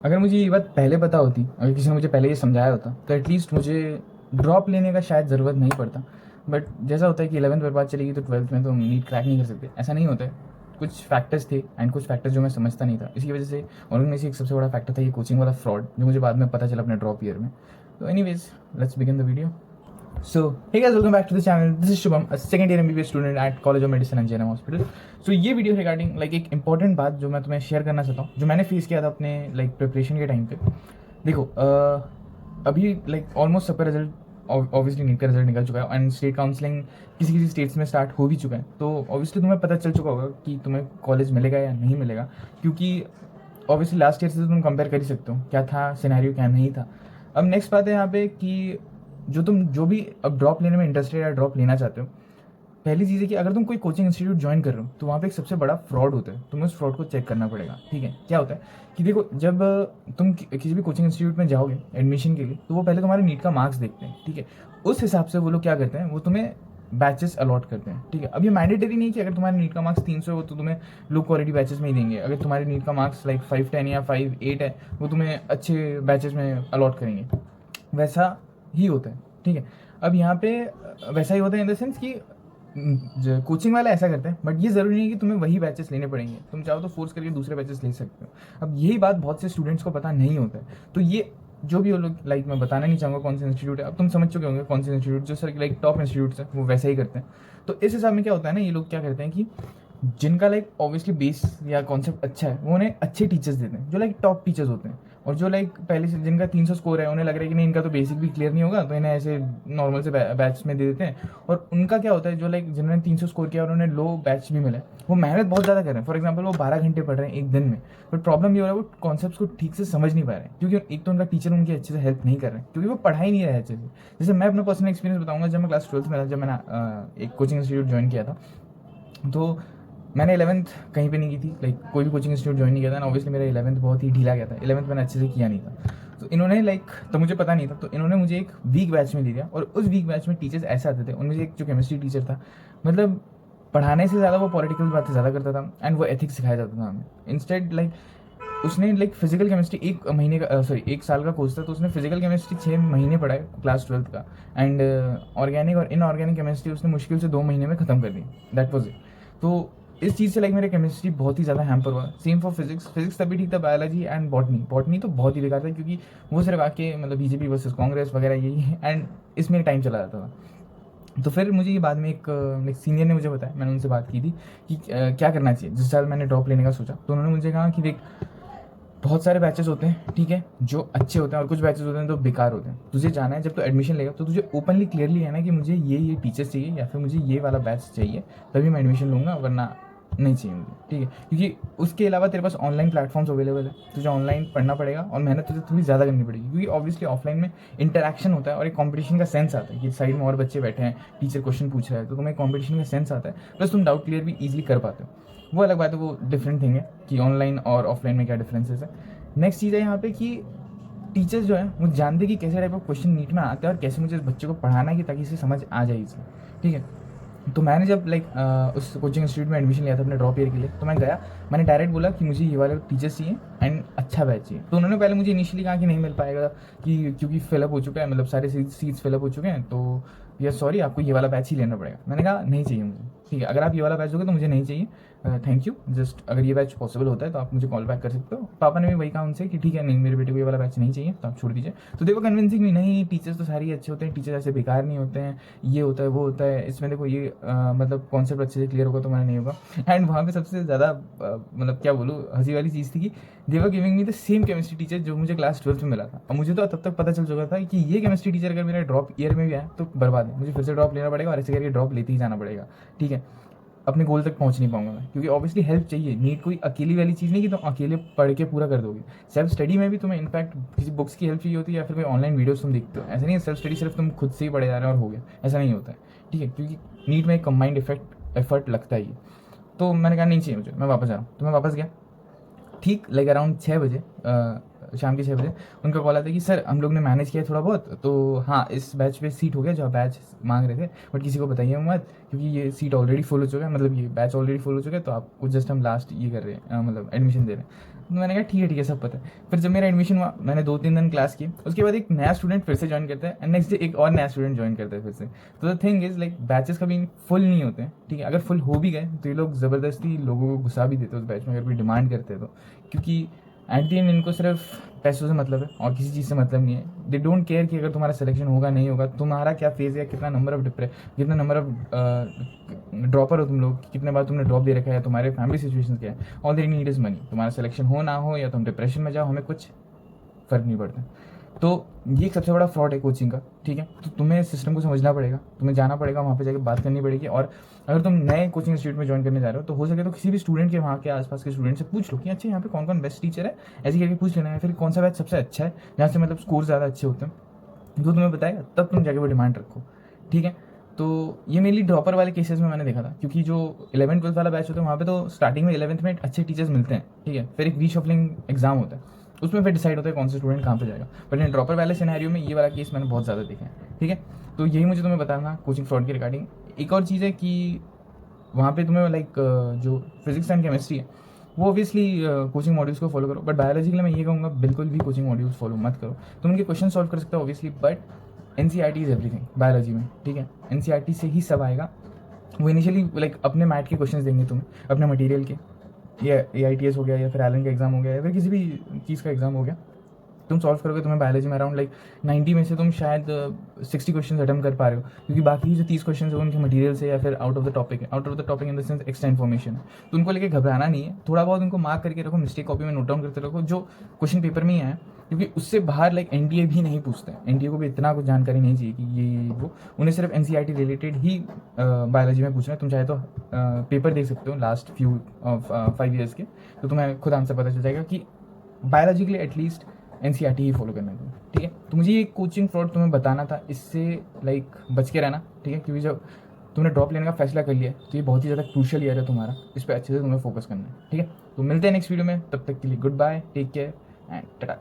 अगर मुझे ये बात पहले पता होती, अगर किसी ने मुझे पहले ये समझाया होता तो एटलीस्ट मुझे ड्रॉप लेने का शायद ज़रूरत नहीं पड़ता। बट जैसा होता है कि 11th बर्बाद चलेगी तो 12th में तो नीट क्रैक नहीं कर सकते, ऐसा नहीं होता है। कुछ फैक्टर्स थे एंड कुछ फैक्टर्स जो मैं समझता नहीं था, इसी वजह से। और उनमें से एक सबसे बड़ा फैक्टर था ये कोचिंग वाला फ्रॉड, जो मुझे बाद में पता चला अपने ड्रॉप ईयर में। तो anyways, let's begin the video. So, hey guys, welcome back to the channel. This is Shubham, a second year MBBS student at College of Medicine and JNM Hospital. So, ये video regarding एक important बात जो मैं तुम्हें share करना चाहता हूँ, जो मैंने फेस किया था अपने प्रिपरेशन के टाइम पे। देखो, अभी ऑलमोस्ट सबका रिजल्ट, ऑब्वियसली नीट का रिजल्ट निकल चुका है एंड स्टेट काउंसलिंग किसी किसी स्टेट्स में स्टार्ट हो भी चुका है। तो ऑब्वियसली तुम्हें पता चल चुका होगा कि तुम्हें कॉलेज मिलेगा या नहीं मिलेगा, क्योंकि ऑब्वियसली लास्ट ईयर से तो तुम कंपेयर कर ही सकते हो क्या था सिनेरियो, क्या नहीं था। अब नेक्स्ट बात है यहाँ पे कि जो भी अब ड्रॉप लेने में इंटरेस्टेड या ड्रॉप लेना चाहते हो, पहली चीज़ है कि अगर तुम कोई कोचिंग इंस्टीट्यूट ज्वाइन कर रहे हो तो वहाँ पे एक सबसे बड़ा फ्रॉड होता है, तुम्हें उस फ्रॉड को चेक करना पड़ेगा। ठीक है, क्या होता है कि देखो, जब तुम किसी भी कोचिंग इंस्टीट्यूट में जाओगे एडमिशन के लिए, तो वो पहले तुम्हारे नीट का मार्क्स देखते हैं। ठीक है, उस हिसाब से वो लोग क्या करते हैं, वो तुम्हें बैचेस अलॉट करते हैं। ठीक है, अब ये मैंडेटरी नहीं कि अगर तुम्हारे नीट का मार्क्स 300 हो तो तुम्हें लो क्वालिटी बैचेस में ही देंगे। अगर तुम्हारे नीट का मार्क्स 510 या 5.8 है, वो तुम्हें अच्छे बैचेस में अलॉट करेंगे। वैसा ही होता है। ठीक है, अब यहाँ पे वैसा ही होता है इन द सेंस कि जो कोचिंग वाला ऐसा करते हैं, बट ये ज़रूरी नहीं है कि तुम्हें वही बैचेस लेने पड़ेंगे। तुम चाहो तो फोर्स करके दूसरे बैचेस ले सकते हो। अब यही बात बहुत से स्टूडेंट्स को पता नहीं होता है। तो ये जो भी वो लोग, मैं बताना नहीं चाहूँगा कौन सा इंस्टीट्यूट है, अब तुम समझ चुके होंगे कौन से इंस्टीट्यूट जो सर टॉप इंस्टीट्यूट्स हैं वो वैसे ही करते हैं। तो इस हिसाब में क्या होता है ना, ये लोग क्या करते हैं कि जिनका ऑब्वियसली बेस या कॉन्सेप्ट अच्छा है, वो उन्हें अच्छे टीचर्स देते हैं जो टॉप टीचर्स होते हैं। और जो पहले से जिनका 300 स्कोर है, उन्हें लग रहा है कि नहीं इनका तो बेसिक भी क्लियर नहीं होगा, तो इन्हें ऐसे नॉर्मल से बैच में दे देते हैं। और उनका क्या होता है, जो जिन्होंने 300 स्कोर किया और उन्हें लो बैच भी मिला, वो मेहनत बहुत ज़्यादा कर रहे हैं। फॉर एग्जाम्पल, वो 12 घंटे पढ़ रहे हैं एक दिन में, बट प्रॉब्लम ये हो रहा है वो कॉन्सेप्ट को ठीक से समझ नहीं पा रहे हैं, क्योंकि एक तो उनका टीचर उनकी अच्छे से हेल्प नहीं कर रहे हैं, क्योंकि वो पढ़ाई नहीं रहे अच्छे से। जैसे मैं अपना पर्सनल एक्सपीरियंस बताऊंगा, जब मैं क्लास 12th में था, जब मैंने एक कोचिंग इंस्टीट्यूट ज्वाइन किया था, तो मैंने 11th कहीं पे नहीं की थी, कोई भी कोचिंग इंस्टीट्यूट ज्वाइन नहीं किया था ना। ऑब्वियसली मेरा 11th बहुत ही ढीला गया था, 11th मैंने अच्छे से किया नहीं था। तो इन्होंने तो मुझे पता नहीं था, तो इन्होंने मुझे एक वीक बैच में दे दिया। और उस वीक बैच में टीचर्स ऐसे आते थे, उनमें से एक जो केमिस्ट्री टीचर था, पढ़ाने से ज़्यादा वो पॉलिटिकल बातें ज़्यादा करता था एंड वो एथिक्स सिखाया जाता था हमें। इंस्टेड उसने फिजिकल केमिस्ट्री एक महीने का, सॉरी 1 साल का कोर्स था, तो उसने फिजिकल केमिस्ट्री 6 महीने पढ़ा है क्लास 12th का। एंड ऑर्गेनिक और इनऑर्गेनिक केमिस्ट्री उसने मुश्किल से 2 महीने में ख़त्म कर दी। That was it. तो इस चीज़ से मेरे केमिस्ट्री बहुत ही ज़्यादा हैम्पर हुआ। सेम फॉर फिजिक्स तभी ठीक था। बायोलॉजी एंड बॉटनी तो बहुत ही बेकार था, क्योंकि वो सिर्फ आके बीजेपी वर्सेस कांग्रेस वगैरह यही है, एंड इसमें टाइम चला जाता था। तो फिर मुझे ये बाद में एक सीनियर ने मुझे बताया, मैंने उनसे बात की थी कि क्या करना चाहिए। जिस साल मैंने ड्रॉप लेने का सोचा, तो उन्होंने मुझे कहा कि देख, बहुत सारे बैचेस होते हैं, ठीक है, जो अच्छे होते हैं, और कुछ बैचेस होते हैं तो बेकार होते हैं। तुझे जाना है, जब तू एडमिशन लेगा तो तुझे ओपनली क्लियरली है ना कि मुझे ये टीचर्स चाहिए या फिर मुझे ये वाला बैच चाहिए, तभी मैं एडमिशन लूँगा, वरना नहीं चाहिए मुझे। ठीक है, क्योंकि उसके अलावा तेरे पास ऑनलाइन प्लेटफॉर्म्स अवेलेबल है, तुझे ऑनलाइन पढ़ना पड़ेगा और मेहनत तुझे थोड़ी ज़्यादा करनी पड़ेगी, क्योंकि ऑब्वियसली ऑफलाइन में इंटरेक्शन होता है और एक कंपटीशन का सेंस आता है कि साइड में और बच्चे बैठे हैं, टीचर क्वेश्चन पूछ रहा है, तो तुम्हें कंपटीशन का सेंस आता है, प्लस तुम डाउट क्लियर भी ईजिली कर पाते हो। वो अलग बात है, वो डिफरेंट थिंग है कि ऑनलाइन और ऑफलाइन में क्या डिफरेंसेस है। नेक्स्ट चीज़ है यहाँ पे कि टीचर्स जो है वो जानते कि कैसे टाइप ऑफ क्वेश्चन नीट में आते हैं और कैसे मुझे इस बच्चे को पढ़ाना है कि ताकि इसे समझ आ जाए इसे। ठीक है, तो मैंने जब उस कोचिंग इंस्टीट्यूट में एडमिशन लिया था अपने ड्रॉप ईयर के लिए, तो मैं गया, मैंने डायरेक्ट बोला कि मुझे ये वाले टीचर्स चाहिए एंड अच्छा बैच चाहिए। तो उन्होंने पहले मुझे इनिशियली कहा कि नहीं मिल पाएगा, कि क्योंकि फिलअप हो चुका है, सारे सीट्स फिलअप हो चुके हैं, तो यस सॉरी, आपको ये वाला बैच ही लेना पड़ेगा। मैंने कहा नहीं चाहिए मुझे। ठीक है, अगर आप ये वाला बैच दोगे तो मुझे नहीं चाहिए, थैंक यू। जस्ट अगर ये बैच पॉसिबल होता है तो आप मुझे कॉल बैक कर सकते हो। पापा ने भी वही कहा उनसे कि ठीक है, नहीं मेरे बेटे को ये वाला बैच नहीं चाहिए, तो आप छोड़ दीजिए। तो देखो कन्विंसिंग भी नहीं, टीचर्स तो सारे अच्छे होते हैं, टीचर ऐसे बेकार नहीं होते हैं, ये होता है वो होता है, इसमें देखो ये कॉन्सेप्ट अच्छे से क्लियर होगा तो मैंने नहीं होगा। एंड वहाँ पे सबसे ज़्यादा क्या बोलूँ, हंसी वाली चीज़ थी कि they were giving me the same chemistry teacher जो मुझे क्लास 12th में मिला था। और मुझे तो तब तक पता चल चुका था कि ये केमिस्ट्री टीचर अगर मेरा ड्रॉप ईयर में भी आया तो बर्बाद है, मुझे फिर से ड्रॉप लेना पड़ेगा और ऐसे करके ड्रॉप लेते ही जाना पड़ेगा। ठीक है, अपने गोल तक पहुंच नहीं पाऊंगा मैं, क्योंकि ऑब्वियसली हेल्प चाहिए। नीट कोई अकेली वाली चीज़ नहीं कि तुम अकेले पढ़ के पूरा कर दोगे। सेल्फ स्टडी में भी तुम्हें इनफैक्ट किसी बुक्स की हेल्प चाहिए होती है या फिर कोई ऑनलाइन वीडियोस तुम देखते हो। ऐसा नहीं है सेल्फ स्टडी सिर्फ तुम खुद से ही पढ़े जा रहे हो और हो गया, ऐसा नहीं होता है। ठीक है, क्योंकि नीट में एक कंबाइंड एफर्ट लगता है। तो मैंने कहा नहीं चाहिए मुझे, मैं वापस आ रहा हूँ। तो मैं वापस गया, ठीक अराउंड 6 बजे शाम के 6 बजे उनका कॉल आता है कि सर हम लोग ने मैनेज किया थोड़ा बहुत, तो हाँ इस बैच पे सीट हो गया जो आप बैच मांग रहे थे, बट किसी को बताइए मत क्योंकि ये सीट ऑलरेडी फुल हो चुका है, मतलब ये बैच ऑलरेडी फुल हो चुका है, तो आपको जस्ट हम लास्ट ये कर रहे हैं, मतलब एडमिशन दे रहे हैं। तो मैंने कहा ठीक है सब पता है। फिर जब मेरा एडमिशन हुआ, मैंने 2-3 दिन क्लास की, उसके बाद एक नया स्टूडेंट फिर से ज्वाइन करता है एंड नेक्स्ट डे एक और नया स्टूडेंट ज्वाइन करता है फिर से। तो the thing is like batches कभी फुल नहीं होते हैं, ठीक है। अगर फुल हो भी गए तो ये लोग ज़बरदस्ती लोगों को घुसा भी देते हैं उस बैच में अगर कोई डिमांड करते हैं तो, क्योंकि एट द एंड इनको सिर्फ पैसों से मतलब है और किसी चीज़ से मतलब नहीं है। दे डोंट केयर कि अगर तुम्हारा सिलेक्शन होगा नहीं होगा, तुम्हारा क्या फेज है, कितना नंबर ऑफ ड्रॉपर हो तुम लोग, कितने बार तुमने ड्रॉप दे रखा है, तुम्हारे फैमिली सिचुएशन क्या है। All they need is money. तुम्हारा सिलेक्शन हो ना हो या तुम डिप्रेशन में जाओ, हमें कुछ फ़र्क नहीं पड़ता। तो ये एक सबसे बड़ा फ्रॉड है कोचिंग का, ठीक है। तो तुम्हें सिस्टम को समझना पड़ेगा, तुम्हें जाना पड़ेगा वहाँ पे जाकर बात करनी पड़ेगी। और अगर तुम नए कोचिंग इंस्टीट्यूट में ज्वाइन करने जा रहे हो तो हो सके तो किसी भी स्टूडेंट के वहाँ के आसपास के स्टूडेंट से पूछ लो कि अच्छा यहाँ पे कौन कौन बेस्ट टीचर है, ऐसे करके पूछ लेना है। फिर कौन सा बैच सबसे अच्छा है जहाँ से मतलब स्कोर ज़्यादा अच्छे होते हैं, जो तुम्हें बताएगा, तब तुम जाके वो डिमांड रखो, ठीक है। तो ये मेनली ड्रॉपर वाले केसेस में मैंने देखा था, क्योंकि जो 11th-12th वाला बैच होता है वहाँ पे तो स्टार्टिंग में 11th में अच्छे टीचर्स मिलते हैं, ठीक है। फिर एक रीशफलिंग एग्जाम होता है, उसमें फिर डिसाइड होता है कौन सा स्टूडेंट कहाँ पे जाएगा। बट इन ड्रॉपर वाले सिनेरियो में ये वाला केस मैंने बहुत ज़्यादा देखा है, ठीक है। तो यही मुझे तुम्हें बताना कोचिंग फ्रॉड के रिगार्डिंग। एक और चीज़ है कि वहाँ पे तुम्हें लाइक जो फिजिक्स एंड केमिस्ट्री है वो ऑब्वियसली कोचिंग मॉड्यूल्स को फॉलो करो, बट बायोलॉजी के लिए मैं ये कहूँगा बिल्कुल भी कोचिंग मॉड्यूल्स फॉलो मत करो। तुम उनके क्वेश्चन सॉल्व कर सकते हो obviously, but NCERT is everything biology में, ठीक है। NCERT से ही सब आएगा। वो इनिशियली लाइक अपने मैथ के क्वेश्चन देंगे तुम्हें, अपने मटेरियल के, या AITS हो गया या फिर एलन का एग्जाम हो गया या फिर किसी भी चीज़ का एग्जाम हो गया, तुम सॉल्व करोगे तुम्हें बायोलॉजी में अराउंड लाइक 90 में से तुम शायद 60 क्वेश्चन अटेम्प्ट कर पा रहे हो, क्योंकि बाकी जो 30 क्वेश्चन है उनके मटेरियल से या फिर आउट ऑफ द टॉपिक है, out of the topic in the sense extra information है। तो उनको लेके घबराना नहीं है, थोड़ा बहुत उनको मार्क करके रखो, मिस्टेक कॉपी में नोट डाउन करते रखो जो क्वेश्चन पेपर में ही आया, क्योंकि उससे बाहर लाइक NDA भी नहीं पूछते हैं। NDA को भी इतना कुछ जानकारी नहीं चाहिए कि ये वो, उन्हें सिर्फ NCERT रिलेटेड ही बायोलॉजी में पूछना है। तुम चाहे तो पेपर देख सकते हो लास्ट फ्यू 5 ईयर्स के, तो तुम्हें खुद आंसर पता चल जाएगा कि बायोलॉजी के लिए एटलीस्ट NCERT ही फॉलो करना है, ठीक है। तो मुझे ये कोचिंग फ्रॉड तुम्हें बताना था, इससे लाइक बच के रहना, ठीक है। क्योंकि जब तुमने ड्रॉप लेने का फैसला कर लिया तो ये बहुत ही ज़्यादा क्रूशियल ईयर है तुम्हारा, इस पर अच्छे से तुम्हें फोकस करना है, ठीक है। तो मिलते हैं नेक्स्ट वीडियो में, तब तक के लिए goodbye, take care and Tata.